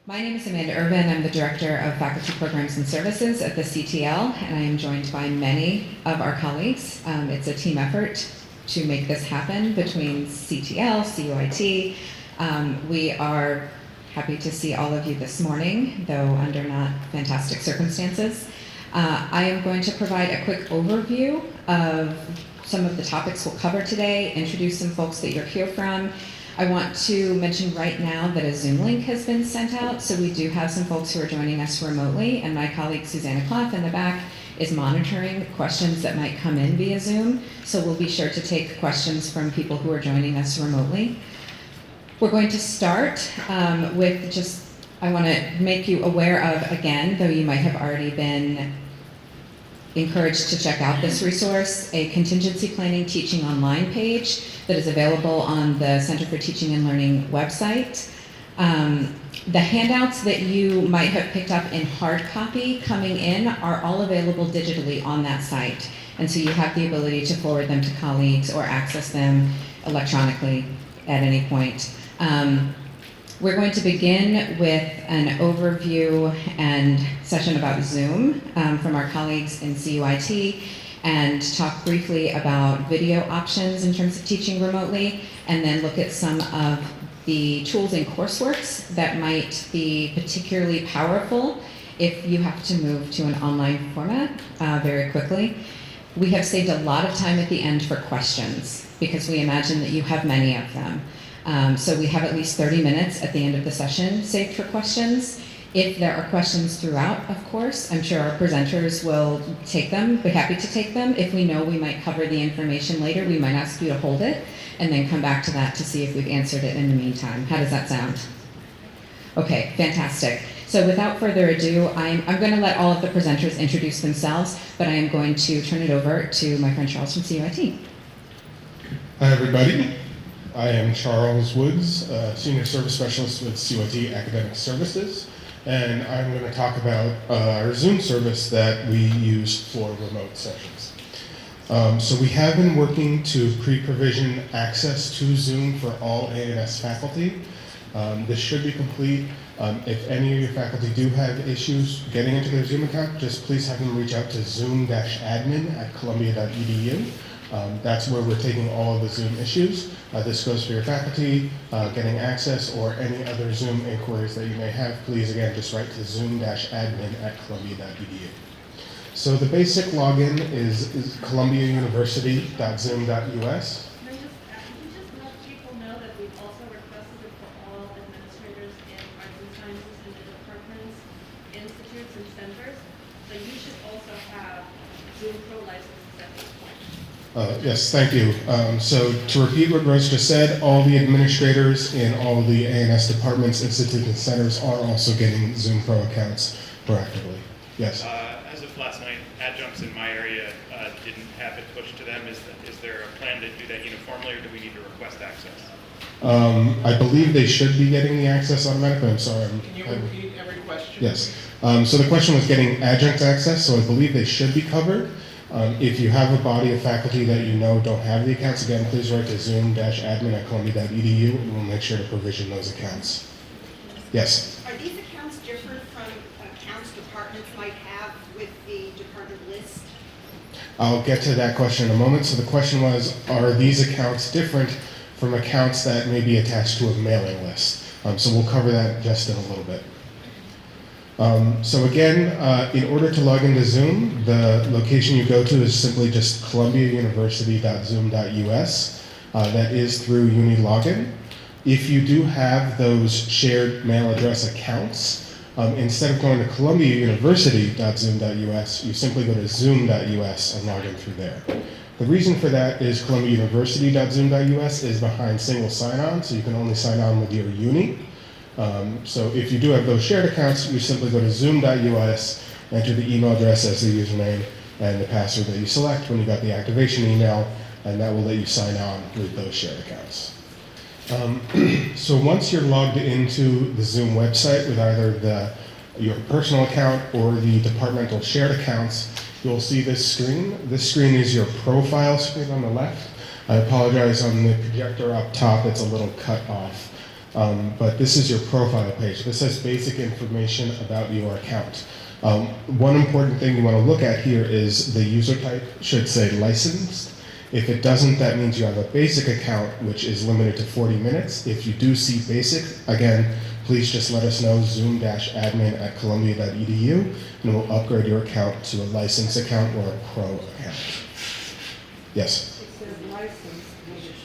My name is Amanda Irvin. I'm the Director of Faculty Programs and Services at the CTL, and I am joined by many of our colleagues. It's a team effort to make this happen between CTL, CUIT. We are happy to see all of you this morning, though under not fantastic circumstances. I am going to provide a quick overview of some of the topics we'll cover today, introduce some folks that you'll hear from. I want to mention right now that a Zoom link has been sent out, so we do have some folks who are joining us remotely, and my colleague Susanna Clough in the back is monitoring questions that might come in via Zoom, so we'll be sure to take questions from people who are joining us remotely. We're going to start with I want to make you aware of, again, though you might have already been encouraged to check out this resource, a contingency planning teaching online page that is available on the Center for Teaching and Learning website. The handouts that you might have picked up in hard copy coming in are all available digitally on that site. And so you have the ability to forward them to colleagues or access them electronically at any point. We're going to begin with an overview and session about Zoom from our colleagues in CUIT, and talk briefly about video options in terms of teaching remotely, and then look at some of the tools in CourseWorks that might be particularly powerful if you have to move to an online format very quickly. We have saved a lot of time at the end for questions because we imagine that you have many of them. So we have at least 30 minutes at the end of the session saved for questions. If there are questions throughout, of course, I'm sure our presenters will take them, be happy to take them. If we know we might cover the information later, we might ask you to hold it and then come back to that to see if we've answered it in the meantime. How does that sound? Okay, fantastic. So without further ado, I'm going to let all of the presenters introduce themselves, but I am going to turn it over to my friend Charles from CUIT. Hi, everybody. I am Charles Woods, Senior Service Specialist with CUIT Academic Services, and I'm going to talk about our Zoom service that we use for remote sessions. So we have been working to pre-provision access to Zoom for all A&S faculty. This should be complete. If any of your faculty do have issues getting into their Zoom account, just please have them reach out to zoom-admin@columbia.edu. That's where we're taking all of the Zoom issues. This goes for your faculty, getting access, or any other Zoom inquiries that you may have. Please, again, just write to zoom-admin@columbia.edu. So the basic login is columbiauniversity.zoom.us. Can you just let people know that we've also requested it for all administrators in arts and sciences in the departments, institutes, and centers, but you should also have Zoom Pro licenses at this point. Yes, thank you. So to repeat what Rose just said, all the administrators in all the A&S departments, institutes, and centers are also getting Zoom Pro accounts proactively. Yes? As of last night, adjuncts in my area didn't have it pushed to them. Is there a plan to do that uniformly, or do we need to request access? I believe they should be getting the access automatically. I'm sorry. Can you repeat every question? Yes. So the question was getting adjunct access, so I believe they should be covered. If you have a body of faculty that you know don't have the accounts, again, please write to zoom-admin@columbia.edu, and we'll make sure to provision those accounts. Yes? Are these accounts different from accounts departments might have with the department list? I'll get to that question in a moment. So the question was, are these accounts different from accounts that may be attached to a mailing list? So we'll cover that just in a little bit. So again, in order to log into Zoom, the location you go to is simply just columbiauniversity.zoom.us. That is through UniLogin. If you do have those shared mail address accounts, instead of going to columbiauniversity.zoom.us, you simply go to zoom.us and log in through there. The reason for that is columbiauniversity.zoom.us is behind single sign-on, so you can only sign on with your uni. So if you do have those shared accounts, you simply go to zoom.us, enter the email address as the username and the password that you select when you got the activation email, and that will let you sign on with those shared accounts. So once you're logged into the Zoom website with either your personal account or the departmental shared accounts, you'll see this screen. This screen is your profile screen on the left. I apologize, on the projector up top, it's a little cut off. But this is your profile page. This has basic information about your account. One important thing you want to look at here is the user type should say licensed. If it doesn't, that means you have a basic account, which is limited to 40 minutes. If you do see basic, again, please just let us know, zoom-admin@columbia.edu, and we'll upgrade your account to a licensed account or a pro account. Yes? It says license, which is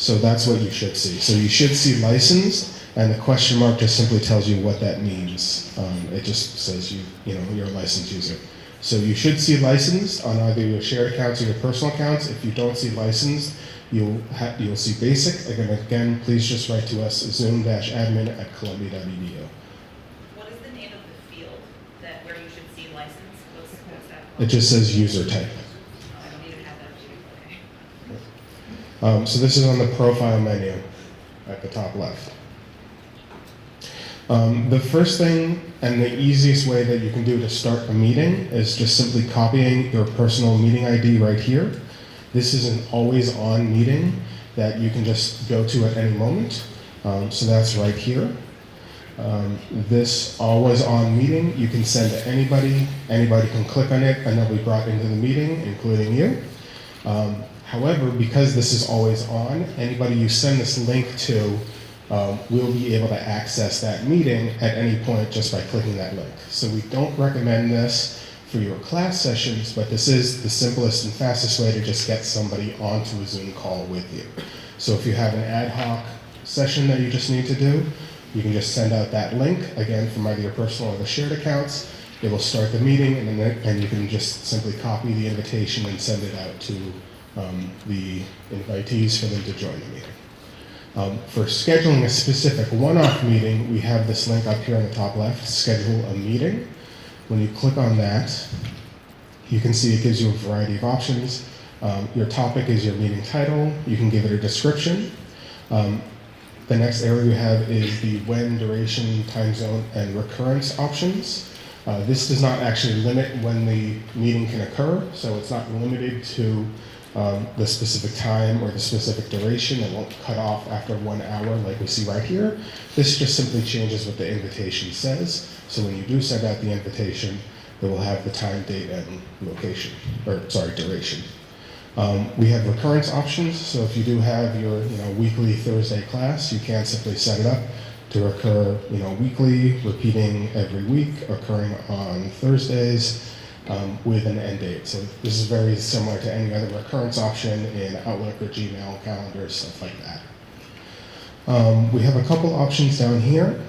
So that's what you should see. So you should see licensed, and the question mark just simply tells you what that means. It just says you're a licensed user. So you should see licensed on either your shared accounts or your personal accounts. If you don't see licensed, you'll see basic. Again, please just write to us, zoom-admin@columbia.edu. What is the name of the field where you should see license? What's that It called? just says user type. Oh, I don't even have that field. Okay. So this is on the profile menu at the top left. The first thing and the easiest way that you can do to start a meeting is just simply copying your personal meeting ID right here. This is an always on meeting that you can just go to at any moment. So that's right here. This always on meeting you can send to anybody. Anybody can click on it and they'll be brought into the meeting, including you. However, because this is always on, anybody you send this link to will be able to access that meeting at any point just by clicking that link. So we don't recommend this for your class sessions, but this is the simplest and fastest way to just get somebody onto a Zoom call with you. So if you have an ad hoc session that you just need to do, you can just send out that link, again, from either your personal or the shared accounts. It will start the meeting, and you can just simply copy the invitation and send it out to the invitees for them to join the meeting. For scheduling a specific one-off meeting, we have this link up here on the top left, schedule a meeting. When you click on that, you can see it gives you a variety of options. Your topic is your meeting title. You can give it a description. The next area we have is the when, duration, time zone, and recurrence options. This does not actually limit when the meeting can occur, so it's not limited to the specific time or the specific duration. It won't cut off after 1 hour like we see right here. This just simply changes what the invitation says. So when you do send out the invitation, it will have the time, date, and location, duration. We have recurrence options. So if you do have your weekly Thursday class, you can simply set it up to occur weekly, repeating every week, occurring on Thursdays, with an end date. So this is very similar to any other recurrence option in Outlook or Gmail, calendars, stuff like that. We have a couple options down here.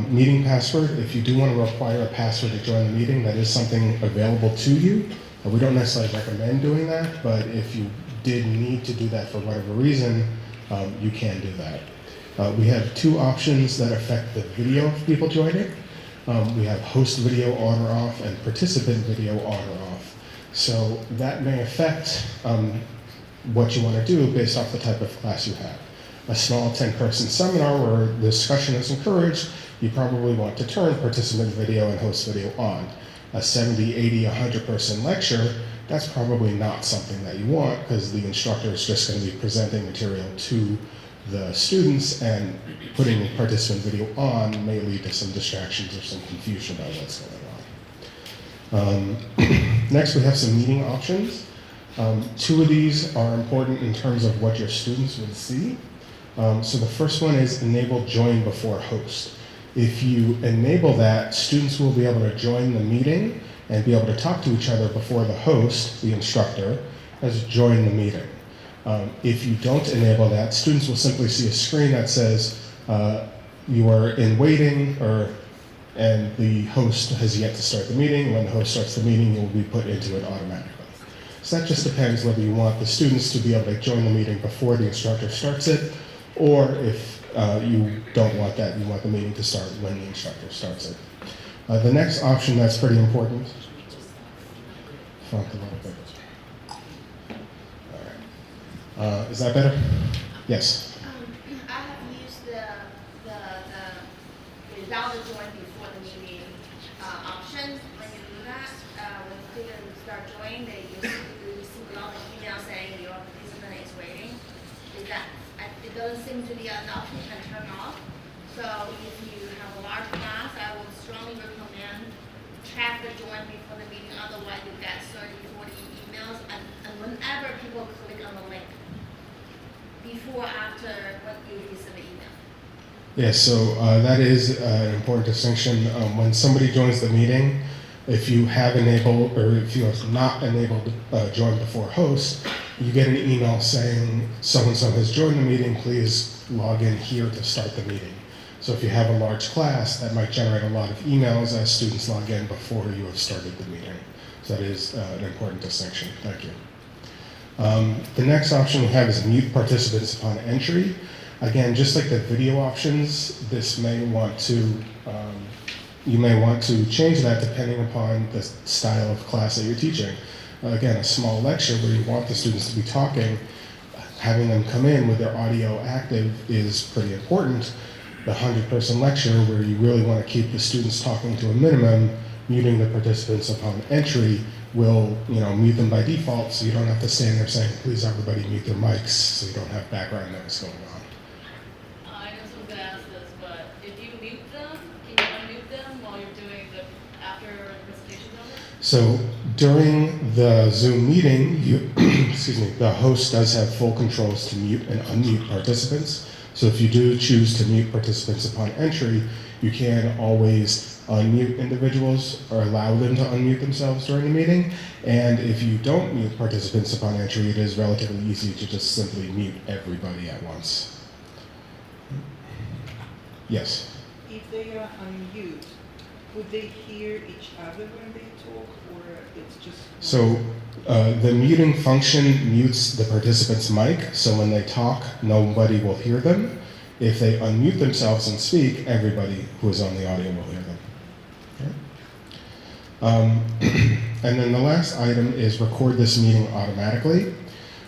Meeting password. If you do want to require a password to join the meeting, that is something available to you. We don't necessarily recommend doing that, but if you did need to do that for whatever reason, you can do that. We have two options that affect the video of people joining. We have host video on or off and participant video on or off. So that may affect what you want to do based off the type of class you have. A small 10-person seminar where discussion is encouraged, you probably want to turn participant video and host video on. A 70, 80, 100-person lecture, that's probably not something that you want because the instructor is just going to be presenting material to the students, and putting participant video on may lead to some distractions or some confusion about what's going on. Next, we have some meeting options. Two of these are important in terms of what your students would see. So the first one is enable join before host. If you enable that, students will be able to join the meeting and be able to talk to each other before the host, the instructor, has joined the meeting. If you don't enable that, students will simply see a screen that says you are in waiting, and the host has yet to start the meeting. When the host starts the meeting, you will be put into it automatically. So that just depends whether you want the students to be able to join the meeting before the instructor starts it, or if you don't want that, you want the meeting to start when the instructor starts it. The next option that's pretty important. Funk a little bit. Is that better? Yes. I have used the without the join before the meeting option. When you do that, when students start joining, you receive a lot of email saying your participant is waiting. It doesn't seem to be an option you can turn off. So if you have a large class, I would strongly recommend track the join before the meeting, otherwise you get 30, 40 emails, and whenever people click on the link, before, after, what you receive the email. Yeah, so that is an important distinction. When somebody joins the meeting, if you have enabled, or if you have not enabled join before host, you get an email saying so-and-so has joined the meeting, please log in here to start the meeting. So if you have a large class, that might generate a lot of emails as students log in before you have started the meeting. So that is an important distinction. Thank you. The next option we have is mute participants upon entry. Again, just like the video options, this may want to, you may want to change that depending upon the style of class that you're teaching. Again, a small lecture where you want the students to be talking, having them come in with their audio active is pretty important. The 100-person lecture where you really want to keep the students talking to a minimum, muting the participants upon entry will, mute them by default, so you don't have to stand there saying, please everybody mute their mics, so you don't have background noise going on. I know someone's gonna ask this, but if you mute them, can you unmute them while you're doing after the presentation's over? So during the Zoom meeting, the host does have full controls to mute and unmute participants. So if you do choose to mute participants upon entry, you can always unmute individuals or allow them to unmute themselves during the meeting. And if you don't mute participants upon entry, it is relatively easy to just simply mute everybody at once. Yes? If they are unmute, would they hear each other when they talk, or it's just? So the muting function mutes the participant's mic, so when they talk, nobody will hear them. If they unmute themselves and speak, everybody who is on the audio will hear them. Okay. And then the last item is record this meeting automatically.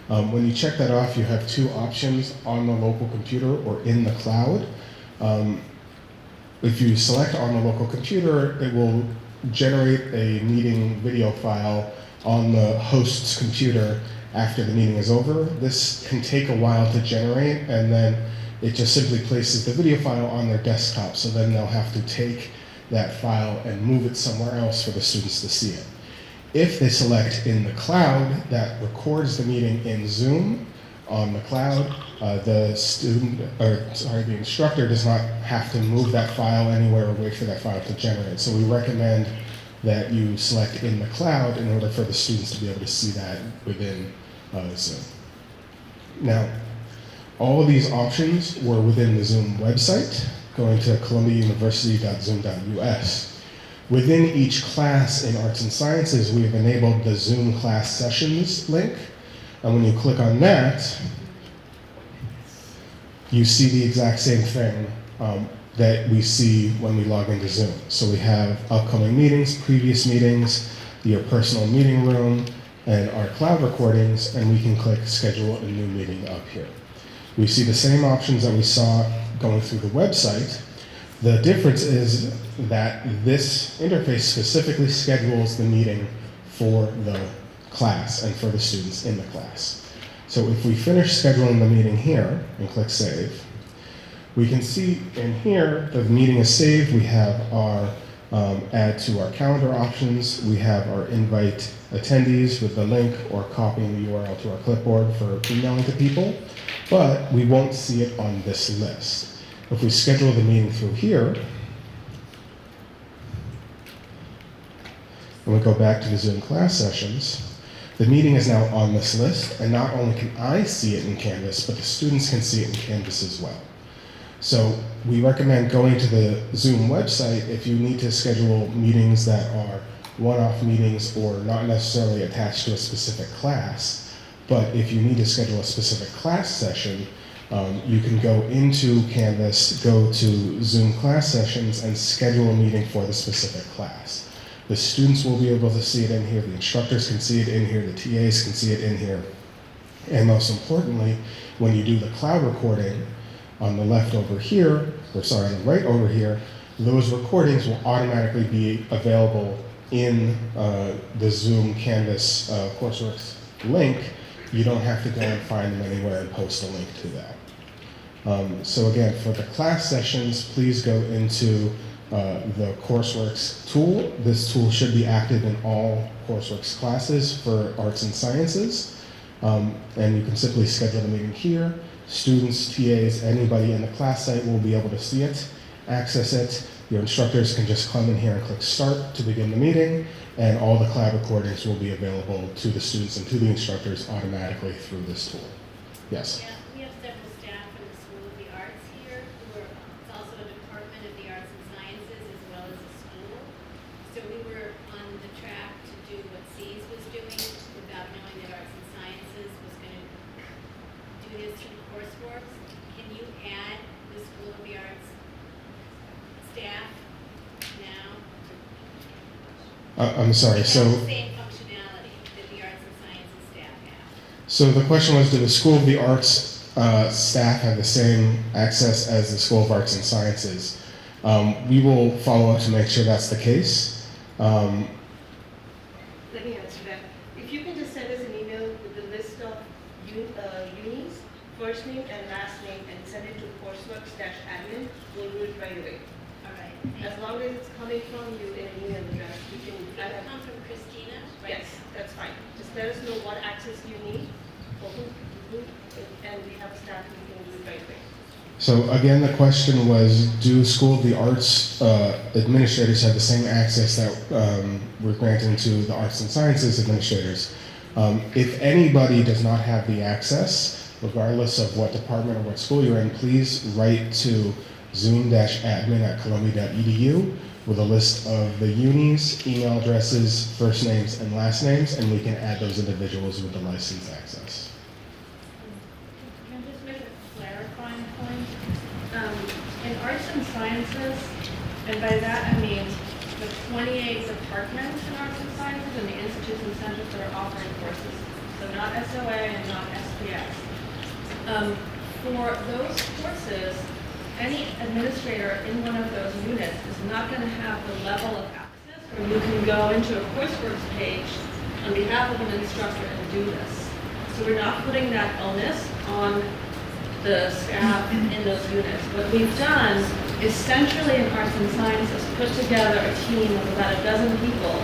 When you check that off, you have two options: on the local computer or in the cloud. If you select on the local computer, it will generate a meeting video file on the host's computer after the meeting is over. This can take a while to generate, and then it just simply places the video file on their desktop, so then they'll have to take that file and move it somewhere else for the students to see it. If they select in the cloud, that records the meeting in Zoom on the cloud. The instructor does not have to move that file anywhere or wait for that file to generate. So we recommend that you select in the cloud in order for the students to be able to see that within Zoom. Now, all of these options were within the Zoom website, going to columbiauniversity.zoom.us. Within each class in Arts and Sciences, we have enabled the Zoom class sessions link. And when you click on that, you see the exact same thing that we see when we log into Zoom. So we have upcoming meetings, previous meetings, your personal meeting room, and our cloud recordings, and we can click schedule a new meeting up here. We see the same options that we saw going through the website. The difference is that this interface specifically schedules the meeting for the class and for the students in the class. So if we finish scheduling the meeting here and click save, we can see in here that the meeting is saved. We have our add to our calendar options. We have our invite attendees with the link or copying the URL to our clipboard for emailing to people, but we won't see it on this list. If we schedule the meeting through here, and we go back to the Zoom class sessions, the meeting is now on this list, and not only can I see it in Canvas, but the students can see it in Canvas as well. So we recommend going to the Zoom website if you need to schedule meetings that are one-off meetings or not necessarily attached to a specific class. But if you need to schedule a specific class session, you can go into Canvas, go to Zoom class sessions, and schedule a meeting for the specific class. The students will be able to see it in here, the instructors can see it in here, the TAs can see it in here. And most importantly, when you do the cloud recording, on the left over here, or sorry, on the right over here, those recordings will automatically be available in the Zoom Canvas CourseWorks link. You don't have to go and find them anywhere and post a link to that. So again, for the class sessions, please go into the CourseWorks tool. This tool should be active in all CourseWorks classes for arts and sciences. And you can simply schedule the meeting here. Students, TAs, anybody in the class site will be able to see it, access it. Your instructors can just come in here and click start to begin the meeting, and all the cloud recordings will be available to the students and to the instructors automatically through this tool. Yes? Yeah, we have several staff in the School of the Arts here who are, it's also a department of the arts and sciences as well as a school. So we were on the track to do what SEAS was doing without knowing that arts and sciences was going to do this through CourseWorks. Can you add the School of the Arts staff now? I'm sorry, They so, have the same functionality that the arts and sciences staff have. so the question was, do the School of the Arts staff have the same access as the School of Arts and Sciences? We will follow up to make sure that's the case. Let me answer that. If you can just send us an email with the list of unis, first name and last name, and send it to CourseWorks-admin, we'll do it right away. All right. As long as it's coming from you in an email address, we can, It'll come from Christina, right? yes, that's fine. Just let us know what access you need, for who, and we have staff who can do it right away. So again, the question was, do School of the Arts administrators have the same access that we're granting to the Arts and Sciences administrators? If anybody does not have the access, regardless of what department or what school you're in, please write to zoom-admin@columbia.edu with a list of the unis, email addresses, first names, and last names, and we can add those individuals with the license access. Can I just make a clarifying point? In arts and sciences, and by that I mean the 28 departments in arts and sciences and the institutes and centers that are offering courses, so not SOA and not SPS. For those courses, any administrator in one of those units is not going to have the level of access where you can go into a CourseWorks page on behalf of an instructor and do this. So we're not putting that onus on the staff in those units. What we've done is centrally in arts and sciences put together a team of about a dozen people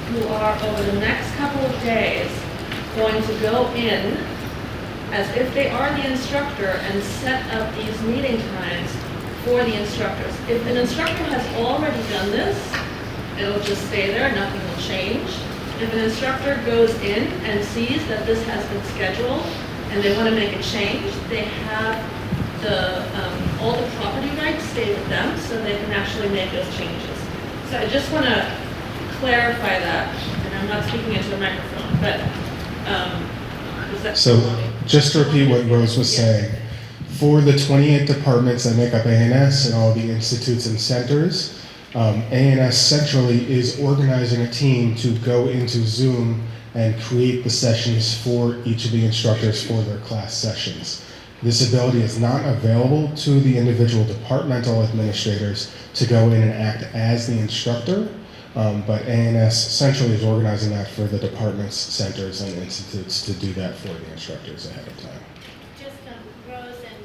who are over the next couple of days going to go in as if they are the instructor and set up these meeting times for the instructors. If an instructor has already done this, it'll just stay there, nothing will change. If an instructor goes in and sees that this has been scheduled and they want to make a change, they have all the property rights stay with them so they can actually make those changes. So I just want to clarify that, and I'm not speaking into the microphone, but is that So just to repeat what Rose was saying, for the 28 departments that make up ANS and all the institutes and centers, ANS centrally is organizing a team to go into Zoom and create the sessions for each of the instructors for their class sessions. This ability is not available to the individual departmental administrators to go in and act as the instructor, but ANS centrally is organizing that for the departments, centers, and institutes to do that for the instructors ahead of time. just Rose and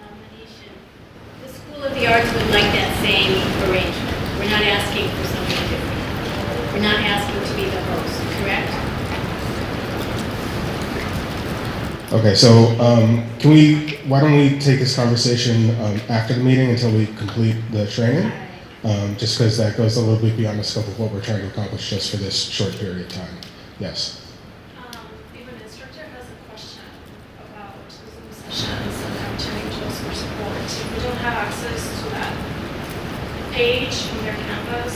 Manisha, the School of the Arts would like that same arrangement. We're not asking for something different. We're not asking to be the host, correct? Okay, so why don't we take this conversation after the meeting until we complete the training? Just because that goes a little bit beyond the scope of what we're trying to accomplish just for this short period of time. Yes. If an instructor has a question about Zoom sessions and how to make tools for support, if we don't have access to that page on their campus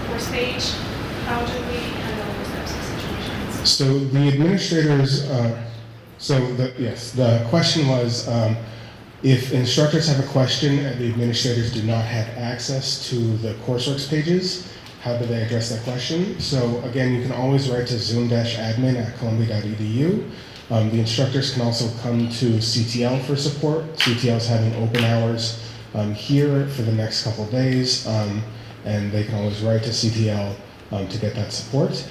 course page, how do we handle those types of situations? So the administrators, the question was, if instructors have a question and the administrators do not have access to the CourseWorks pages, how do they address that question? So again, you can always write to zoom-admin@columbia.edu. The instructors can also come to CTL for support. CTL is having open hours here for the next couple of days, and they can always write to CTL to get that support.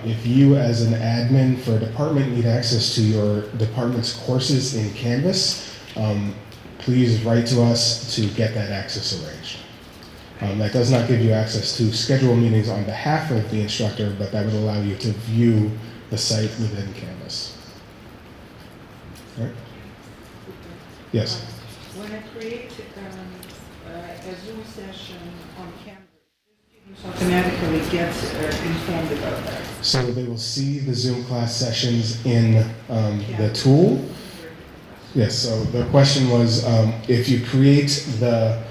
If you as an admin for a department need access to your department's courses in Canvas, please write to us to get that access arranged. That does not give you access to schedule meetings on behalf of the instructor, but that would allow you to view the site within Canvas. All right? Yes? When I create a Zoom session on Canvas, students automatically get informed about that. So they will see the Zoom class sessions in the tool. Yes, so the question was, if you create the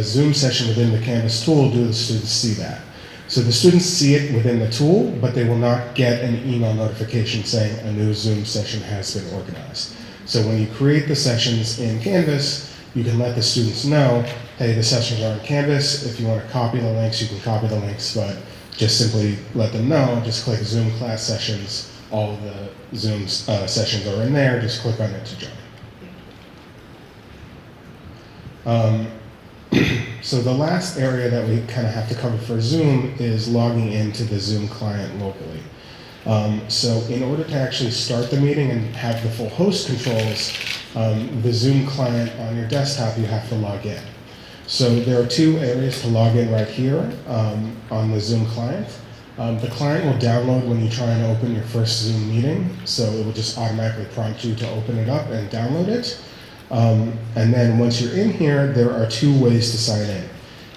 Zoom session within the Canvas tool, do the students see that? So the students see it within the tool, but they will not get an email notification saying a new Zoom session has been organized. So when you create the sessions in Canvas, you can let the students know, hey, the sessions are in Canvas. If you want to copy the links, you can copy the links, but just simply let them know, just click Zoom class sessions. All of the Zoom sessions are in there, just click on it to join. So the last area that we kind of have to cover for Zoom is logging into the Zoom client locally. So in order to actually start the meeting and have the full host controls, the Zoom client on your desktop, you have to log in. So there are two areas to log in right here on the Zoom client. The client will download when you try and open your first Zoom meeting, so it will just automatically prompt you to open it up and download it. And then once you're in here, there are two ways to sign in.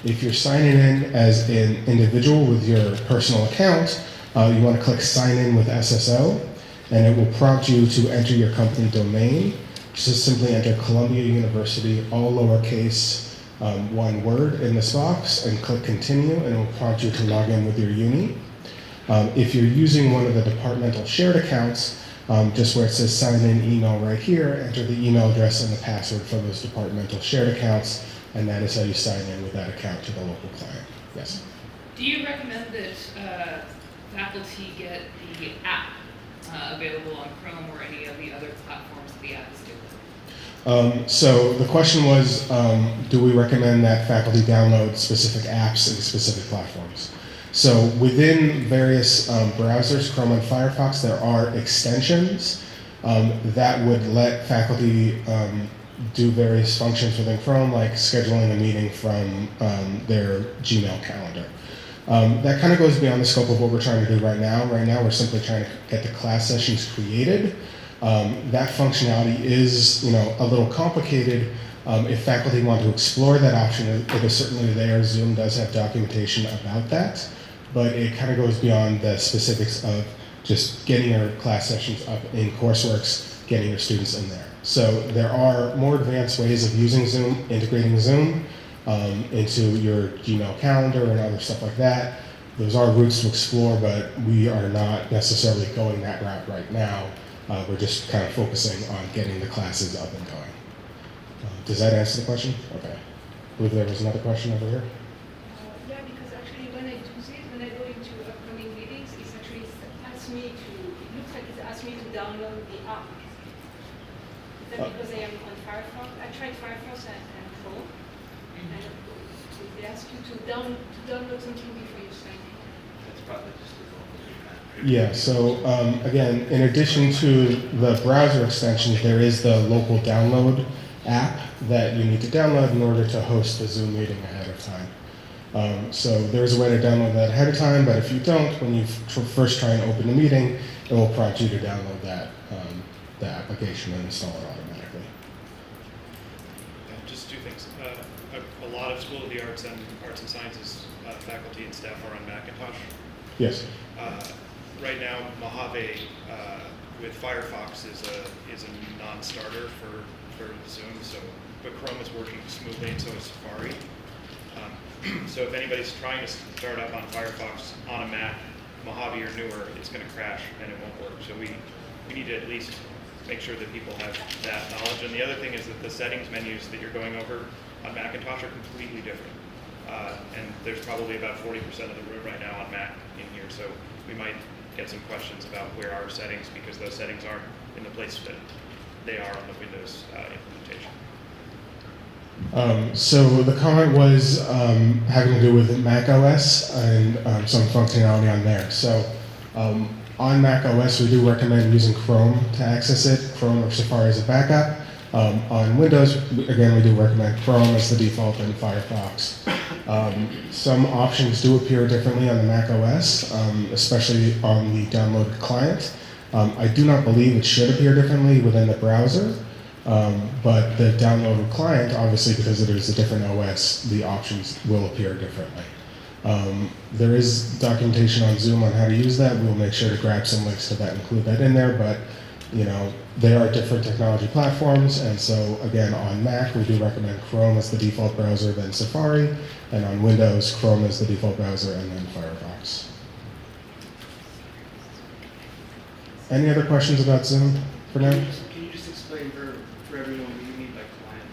If you're signing in as an individual with your personal account, you want to click Sign In with SSO, and it will prompt you to enter your company domain. Just simply enter Columbia University, all lowercase, one word in this box, and click Continue, and it will prompt you to log in with your uni. If you're using one of the departmental shared accounts, just where it says sign in email right here, enter the email address and the password for those departmental shared accounts, and that is how you sign in with that account to the local client. Yes? Do you recommend that faculty get the app available on Chrome or any of the other platforms that the app is doing? So the question was, do we recommend that faculty download specific apps and specific platforms? So within various browsers, Chrome and Firefox, there are extensions that would let faculty do various functions within Chrome, like scheduling a meeting from their Gmail calendar. That kind of goes beyond the scope of what we're trying to do right now. Right now, we're simply trying to get the class sessions created. That functionality is, a little complicated. If faculty want to explore that option, it is certainly there. Zoom does have documentation about that, but it kind of goes beyond the specifics of just getting your class sessions up in CourseWorks, getting your students in there. So there are more advanced ways of using Zoom, integrating Zoom into your Gmail calendar and other stuff like that. Those are routes to explore, but we are not necessarily going that route right now. We're just kind of focusing on getting the classes up and going. Does that answer the question? Okay. I believe there was another question over here. Yeah, because actually when I do this, when I go into upcoming meetings, it asks me to download the app. Is that because I am on Firefox? I tried Firefox and Chrome, and they ask you to download something before you sign in. That's probably just Yeah, so again, in addition to the browser extensions, there is the local download app that you need to download in order to host the Zoom meeting ahead of time. So there's a way to download that ahead of time, but if you don't, when you first try and open the meeting, it will prompt you to download that the application and install it automatically. Just two things. A lot of School of the Arts and Sciences faculty and staff are on Macintosh. Yes. Right now, Mojave with Firefox is a non-starter for Zoom. But Chrome is working smoothly, and so is Safari. So if anybody's trying to start up on Firefox on a Mac, Mojave or newer, it's going to crash and it won't work. So we need to at least make sure that people have that knowledge. And the other thing is that the settings menus that you're going over on Macintosh are completely different. And there's probably about 40% of the room right now on Mac in here. So we might get some questions about where are settings, because those settings aren't in the place that they are on the Windows implementation. So the comment was having to do with Mac OS and some functionality on there. So on Mac OS, we do recommend using Chrome to access it, Chrome or Safari as a backup. On Windows, again, we do recommend Chrome as the default and Firefox. Some options do appear differently on the Mac OS, especially on the downloaded client. I do not believe it should appear differently within the browser, but the downloaded client, obviously because it is a different OS, the options will appear differently. There is documentation on Zoom on how to use that. We'll make sure to grab some links to that, include that in there, but you know, they are different technology platforms, and so again, on Mac, we do recommend Chrome as the default browser, then Safari, and on Windows, Chrome as the default browser, and then Firefox. Any other questions about Zoom for now? Can you just explain for everyone what you mean by client?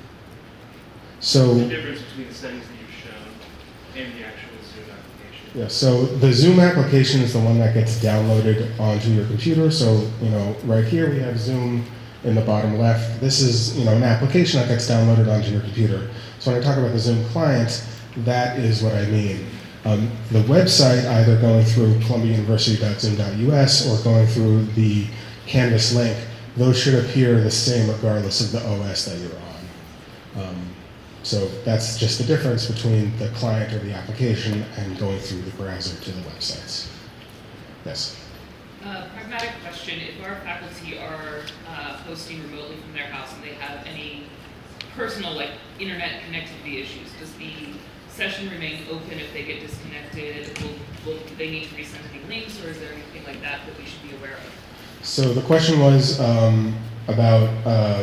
So, the difference between the settings that you've shown and the actual Zoom application. yeah, so the Zoom application is the one that gets downloaded onto your computer. So, you know, right here we have Zoom in the bottom left. This is, you know, an application that gets downloaded onto your computer. So when I talk about the Zoom client, that is what I mean. The website, either going through ColumbiaUniversity.zoom.us or going through the Canvas link, those should appear the same regardless of the OS that you're on. So that's just the difference between the client or the application and going through the browser to the websites. Yes? Pragmatic question, if our faculty are hosting remotely from their house and they have any personal, like, internet connectivity issues, does the session remain open if they get disconnected? Will they need to resend any links, or is there anything like that that we should be aware of? So the question was about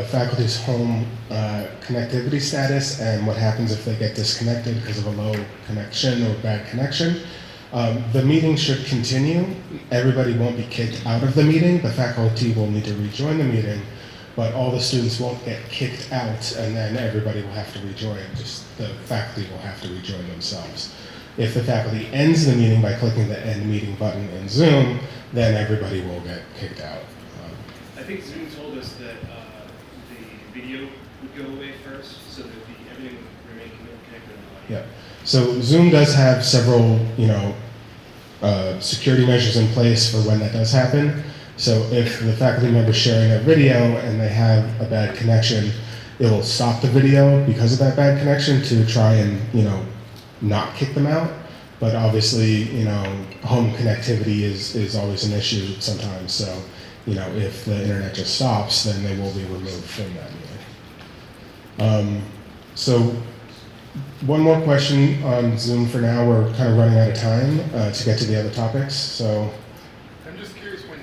faculty's home connectivity status and what happens if they get disconnected because of a low connection or bad connection. The meeting should continue. Everybody won't be kicked out of the meeting. The faculty will need to rejoin the meeting, but all the students won't get kicked out and then everybody will have to rejoin. Just the faculty will have to rejoin themselves. If the faculty ends the meeting by clicking the end meeting button in Zoom, then everybody will get kicked out. I think Zoom told us that the video would go away first, so that everything would remain connected on the audio. Yeah. So Zoom does have several, you know, security measures in place for when that does happen. So if the faculty member is sharing a video and they have a bad connection, it will stop the video because of that bad connection to try and, you know, not kick them out. But obviously, you know, home connectivity is always an issue sometimes. So, you know, if the internet just stops, then they will be removed from that meeting. So one more question on Zoom for now. We're kind of running out of time to get to the other topics. So I'm just curious, when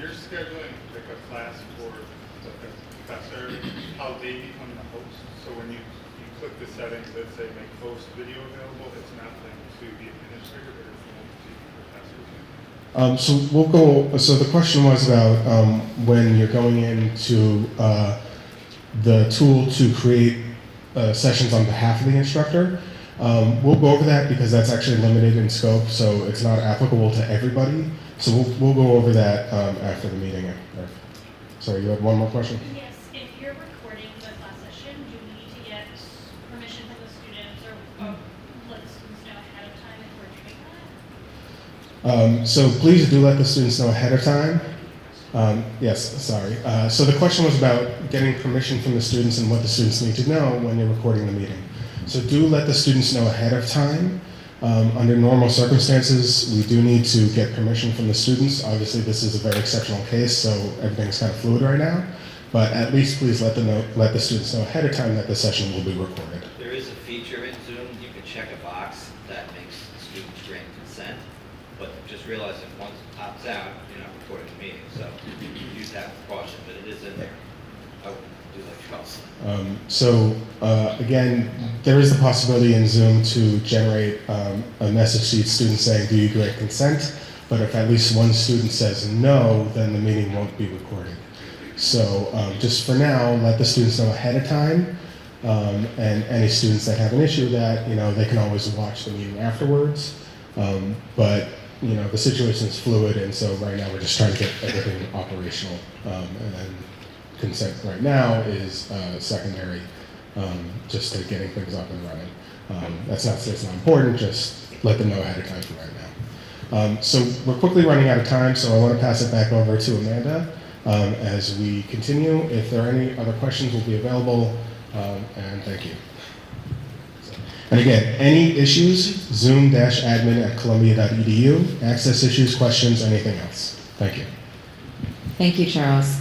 you're scheduling like a class for like a professor, how they become the host. So when you click the settings that say make host video available, it's not linked to the administrator, but it's linked to the professor. So the question was about when you're going into the tool to create sessions on behalf of the instructor. We'll go over that because that's actually limited in scope, so it's not applicable to everybody. So we'll go over that after the meeting. Sorry, you had one more question? Yes, if you're recording the class session, do you need to get permission from the students or let the students know ahead of time if we're doing that? So please do let the students know ahead of time. Yes, sorry. So the question was about getting permission from the students and what the students need to know when you're recording the meeting. So do let the students know ahead of time. Under normal circumstances, we do need to get permission from the students. Obviously, this is a very exceptional case, so everything's kind of fluid right now. But at least please let the students know ahead of time that the session will be recorded. There is a feature in Zoom, you can check a box that makes the students grant consent, but just realize if one opts out, you're not recording the meeting. So use that precaution, but it is in there. I would do like Charles. Again, there is the possibility in Zoom to generate a message to each student saying, do you grant consent? But if at least one student says no, then the meeting won't be recorded. So just for now, let the students know ahead of time. And any students that have an issue with that, you know, they can always watch the meeting afterwards. But you know, the situation is fluid, and so right now we're just trying to get everything operational. And then consent right now is secondary, just to getting things up and running. That's not to say it's not important, just let them know ahead of time for right now. So we're quickly running out of time, so I want to pass it back over to Amanda as we continue. If there are any other questions, we'll be available, and thank you. And again, any issues, zoom-admin@columbia.edu. Access issues, questions, anything else. Thank you. Thank you, Charles.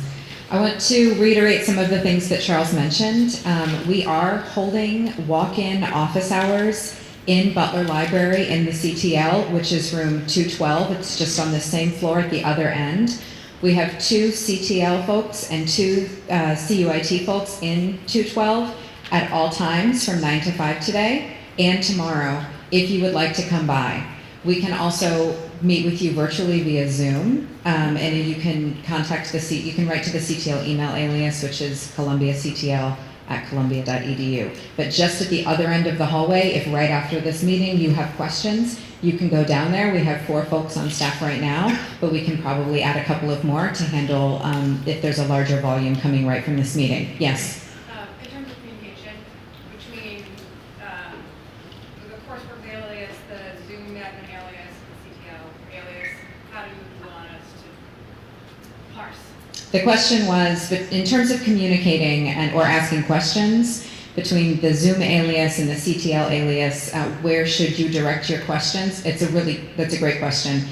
I want to reiterate some of the things that Charles mentioned. We are holding walk-in office hours in Butler Library in the CTL, which is room 212. It's just on the same floor at the other end. We have 2 CTL folks and 2 CUIT folks in 212 at all times from 9 to 5 today and tomorrow if you would like to come by. We can also meet with you virtually via Zoom, and you can contact you can write to the CTL email alias, which is columbiactl@columbia.edu. But just at the other end of the hallway, if right after this meeting you have questions, you can go down there. We have 4 folks on staff right now, but we can probably add a couple of more to handle if there's a larger volume coming right from this meeting. Yes? In terms of communication between the coursework alias, the Zoom admin alias, the CTL alias, how do you want us to parse? The question was, but in terms of communicating or asking questions between the Zoom alias and the CTL alias, where should you direct your questions? That's a great question.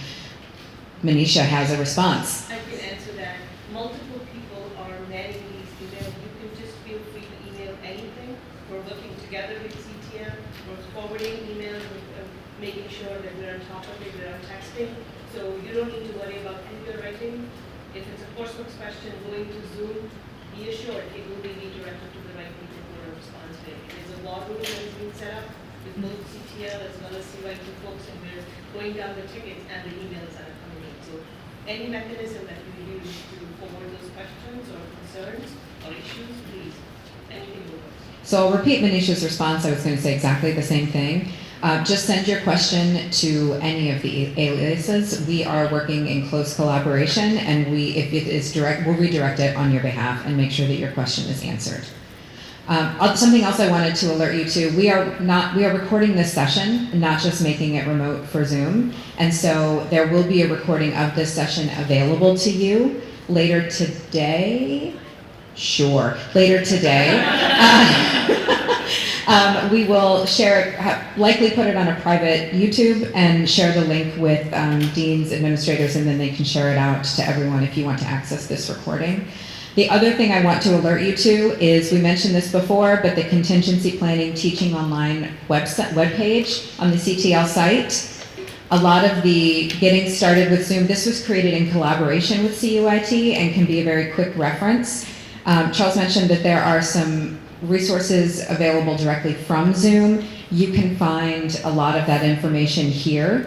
Manisha has a response. I can answer that. Multiple people are manning these emails. You can just feel free to email anything. We're working together with CTL. We're forwarding emails, making sure that we're on top of it, we're on texting. So you don't need to worry about any of your writing. If it's a CourseWorks question going to Zoom, be assured it will be redirected to the right people who are responsive. There's a war room that is being set up with both CTL as well as CUIT folks, and we're going down the tickets and the emails that are coming in. So any mechanism that you use to forward those questions or concerns or issues, please, anything will work. So I'll repeat Manisha's response. I was going to say exactly the same thing. Just send your question to any of the aliases. We are working in close collaboration, and if it is direct, we'll redirect it on your behalf and make sure that your question is answered. Something else I wanted to alert you to: we are recording this session, not just making it remote for Zoom, and so there will be a recording of this session available to you later today. Sure, later today. We will share it, likely put it on a private YouTube and share the link with deans, administrators, and then they can share it out to everyone if you want to access this recording. The other thing I want to alert you to is, we mentioned this before, but the Contingency Planning Teaching Online webpage on the CTL site, a lot of the getting started with Zoom, this was created in collaboration with CUIT and can be a very quick reference. Charles mentioned that there are some resources available directly from Zoom. You can find a lot of that information here.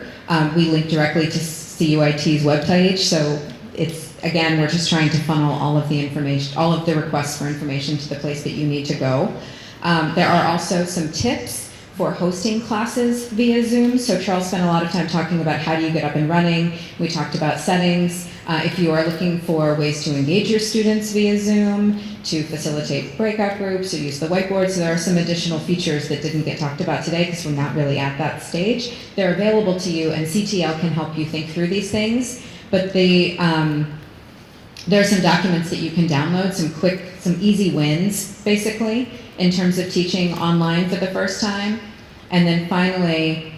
We link directly to CUIT's webpage, so again, we're just trying to funnel all of the information, all of the requests for information to the place that you need to go. There are also some tips for hosting classes via Zoom. So Charles spent a lot of time talking about how do you get up and running. We talked about settings. If you are looking for ways to engage your students via Zoom, to facilitate breakout groups, to use the whiteboard, so there are some additional features that didn't get talked about today because we're not really at that stage. They're available to you, and CTL can help you think through these things. But there are some documents that you can download, some easy wins, basically, in terms of teaching online for the first time. And then finally,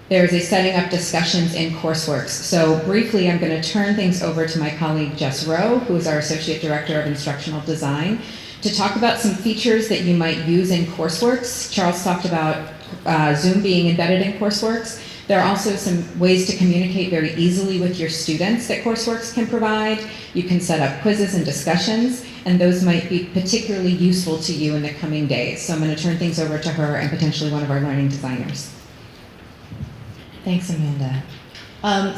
there's a setting up discussions in CourseWorks. So briefly, I'm going to turn things over to my colleague Jess Rowe, who is our Associate Director of Instructional Design, to talk about some features that you might use in CourseWorks. Charles talked about Zoom being embedded in CourseWorks. There are also some ways to communicate very easily with your students that CourseWorks can provide. You can set up quizzes and discussions, and those might be particularly useful to you in the coming days. So I'm going to turn things over to her and potentially one of our learning designers. Thanks, Amanda.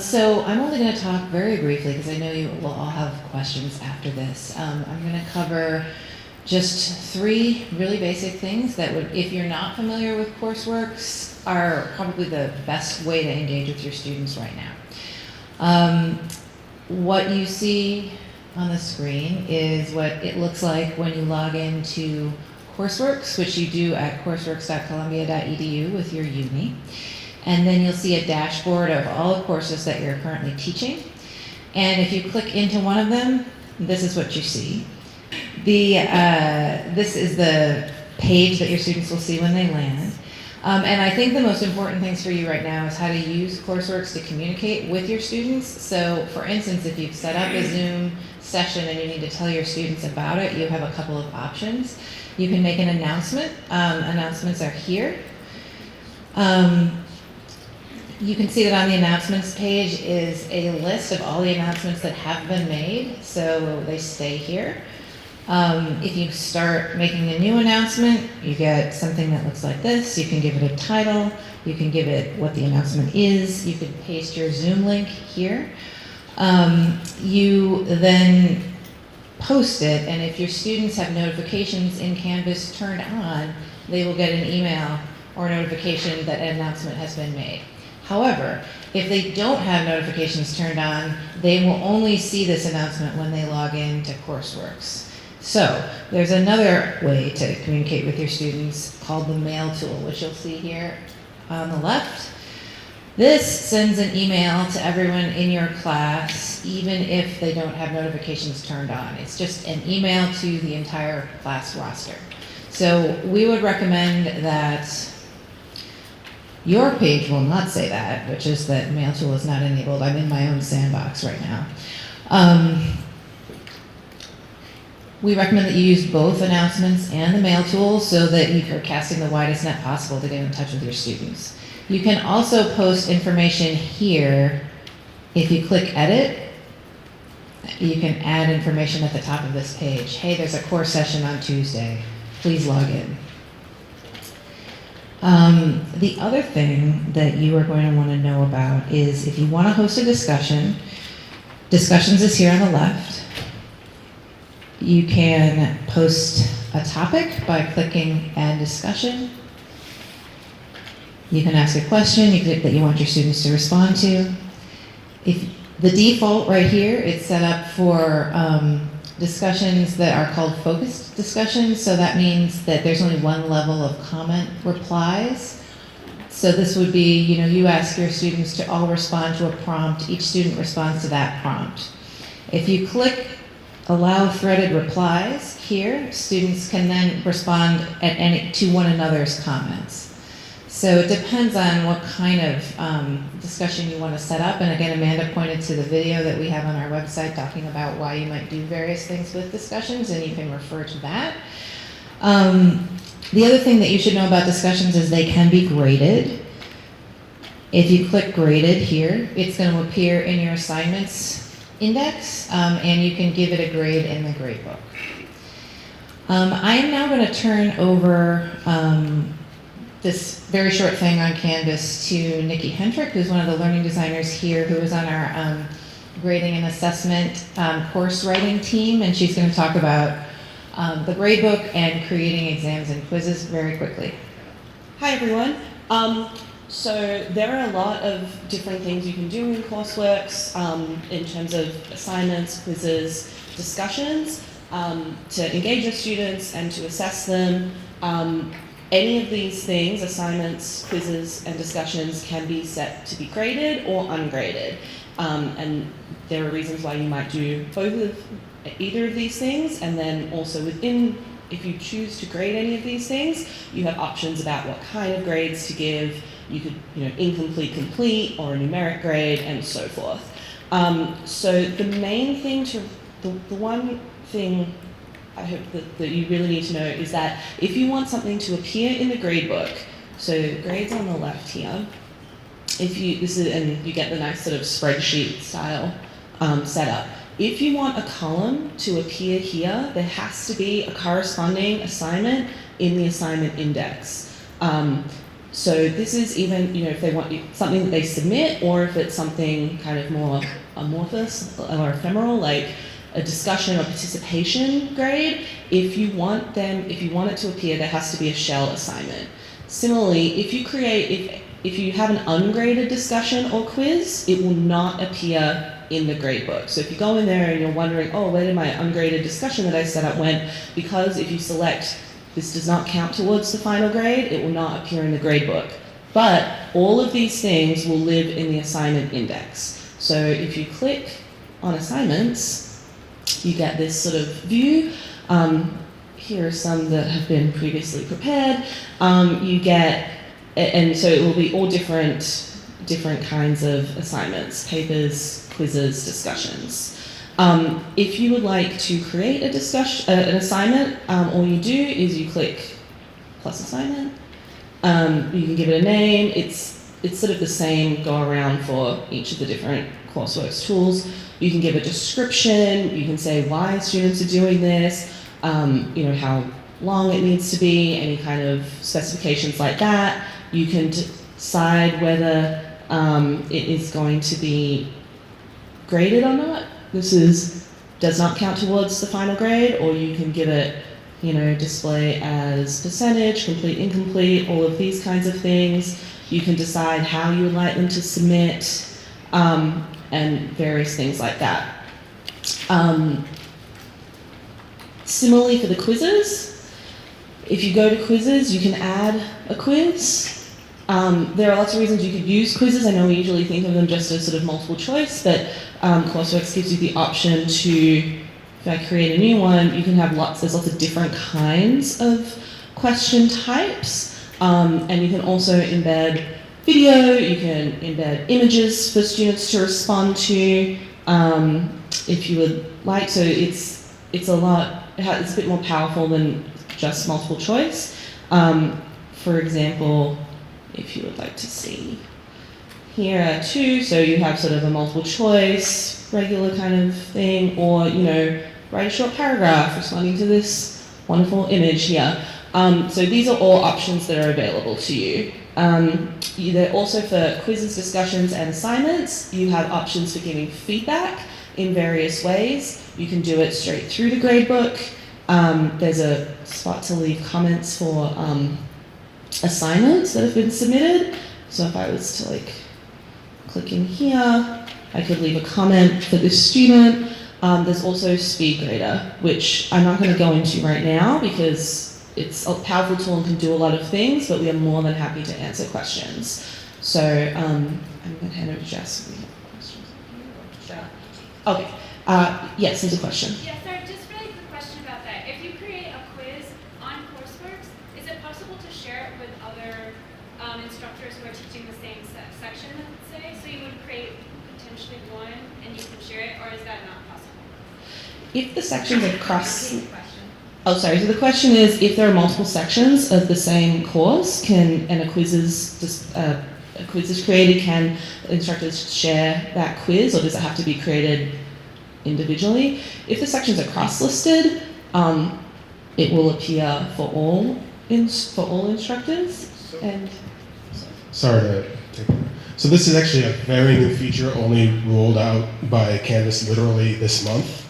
So I'm only going to talk very briefly because I know you will all have questions after this. I'm going to cover just 3 really basic things that would, if you're not familiar with CourseWorks, are probably the best way to engage with your students right now. What you see on the screen is what it looks like when you log into CourseWorks, which you do at CourseWorks.columbia.edu with your uni. And then you'll see a dashboard of all the courses that you're currently teaching. And if you click into one of them, this is what you see. This is the page that your students will see when they land. And I think the most important things for you right now is how to use CourseWorks to communicate with your students. So for instance, if you've set up a Zoom session and you need to tell your students about it, you have a couple of options. You can make an announcement. Announcements are here. You can see that on the announcements page is a list of all the announcements that have been made, so they stay here. If you start making a new announcement, you get something that looks like this. You can give it a title, you can give it what the announcement is, you can paste your Zoom link here. You then post it, and if your students have notifications in Canvas turned on, they will get an email or notification that an announcement has been made. However, if they don't have notifications turned on, they will only see this announcement when they log in to CourseWorks. So there's another way to communicate with your students called the mail tool, which you'll see here on the left. This sends an email to everyone in your class, even if they don't have notifications turned on. It's just an email to the entire class roster. So we would recommend that your page will not say that, which is that mail tool is not enabled. I'm in my own sandbox right now. We recommend that you use both announcements and the mail tool so that you are casting the widest net possible to get in touch with your students. You can also post information here. If you click edit, you can add information at the top of this page. Hey, there's a course session on Tuesday. Please log in. The other thing that you are going to want to know about is if you want to host a discussion, discussions is here on the left. You can post a topic by clicking add discussion. You can ask a question that you want your students to respond to. If the default right here, it's set up for discussions that are called focused discussions. So that means that there's only one level of comment replies. So this would be, you ask your students to all respond to a prompt. Each student responds to that prompt. If you click allow threaded replies here, students can then respond to one another's comments. So it depends on what kind of discussion you want to set up. And again, Amanda pointed to the video that we have on our website talking about why you might do various things with discussions, and you can refer to that. The other thing that you should know about discussions is they can be graded. If you click graded here, it's going to appear in your assignments index, and you can give it a grade in the gradebook. I am now going to turn over this very short thing on Canvas to Nikki Hendrick, who's one of the learning designers here, who is on our grading and assessment course writing team, and she's going to talk about the gradebook and creating exams and quizzes very quickly. Hi everyone. So there are a lot of different things you can do in CourseWorks in terms of assignments, quizzes, discussions to engage your students and to assess them. Any of these things, assignments, quizzes, and discussions, can be set to be graded or ungraded. And there are reasons why you might do either of these things, and then also within, if you choose to grade any of these things, you have options about what kind of grades to give. You could, incomplete, complete, or a numeric grade, and so forth. So the main thing the one thing I hope that you really need to know is that if you want something to appear in the gradebook, so grades on the left here, and you get the nice sort of spreadsheet style setup. If you want a column to appear here, there has to be a corresponding assignment in the assignment index. So this is even, if they want something that they submit, or if it's something kind of more amorphous or ephemeral, like a discussion or participation grade, if you want it to appear, there has to be a shell assignment. Similarly, if you have an ungraded discussion or quiz, it will not appear in the gradebook. So if you go in there and you're wondering, oh, where did my ungraded discussion that I set up went? Because if you select this does not count towards the final grade, it will not appear in the gradebook. But all of these things will live in the assignment index. So if you click on assignments, you get this sort of view. Here are some that have been previously prepared. You get, and so it will be all different kinds of assignments, papers, quizzes, discussions. If you would like to create an assignment, all you do is you click plus assignment. You can give it a name. It's sort of the same go around for each of the different CourseWorks tools. You can give a description. You can say why students are doing this. How long it needs to be, any kind of specifications like that. You can decide whether it is going to be graded or not. This does not count towards the final grade, or you can give it, display as percentage, complete, incomplete, all of these kinds of things. You can decide how you would like them to submit, and various things like that. Similarly for the quizzes, if you go to quizzes, you can add a quiz. There are lots of reasons you could use quizzes. I know we usually think of them just as sort of multiple choice, but CourseWorks gives you the option to, if I create a new one, you can have there's lots of different kinds of question types, and you can also embed video, you can embed images for students to respond to, if you would like. So it's a bit more powerful than just multiple choice. For example, if you would like to see, here are two, so you have sort of a multiple choice, regular kind of thing, or, write a short paragraph responding to this wonderful image here. So these are all options that are available to you. They're also for quizzes, discussions, and assignments. You have options for giving feedback in various ways. You can do it straight through the gradebook. There's a spot to leave comments for assignments that have been submitted. So if I was to click in here, I could leave a comment for this student. There's also SpeedGrader, which I'm not going to go into right now because it's a powerful tool and can do a lot of things, but we are more than happy to answer questions. So I'm going to hand over to Jess. We have questions. Okay. Yes, there's a question. Yeah, sorry, just really quick question about that. If you create a quiz on CourseWorks, is it possible to share it with other instructors who are teaching the same section, let's say? So you would create potentially one and you could share it, or is that not possible? If the sections are so the question is, if there are multiple sections of the same course, and a quiz is created, can instructors share that quiz, or does it have to be created individually? If the sections are cross-listed, it will appear for all instructors. Sorry to take over. So this is actually a very new feature, only rolled out by Canvas literally this month.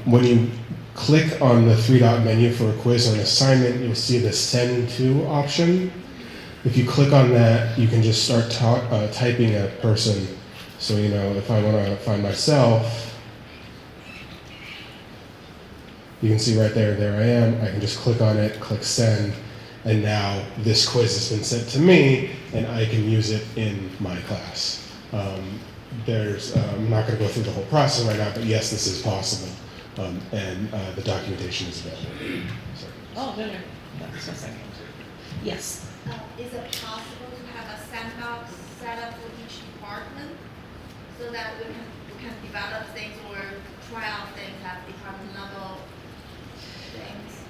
When you click on the three-dot menu for a quiz or an assignment, you'll see the Send To option. If you click on that, you can just start typing a person. So, if I want to find myself, you can see right there I am. I can just click on it, click Send, and now this quiz has been sent to me, and I can use it in my class. I'm not going to go through the whole process right now, but yes, this is possible, and the documentation is available. Sorry. Oh, no. That's a second. Yes. Is it possible to have a sandbox set up for each department so that we can develop things or try out things at department level things?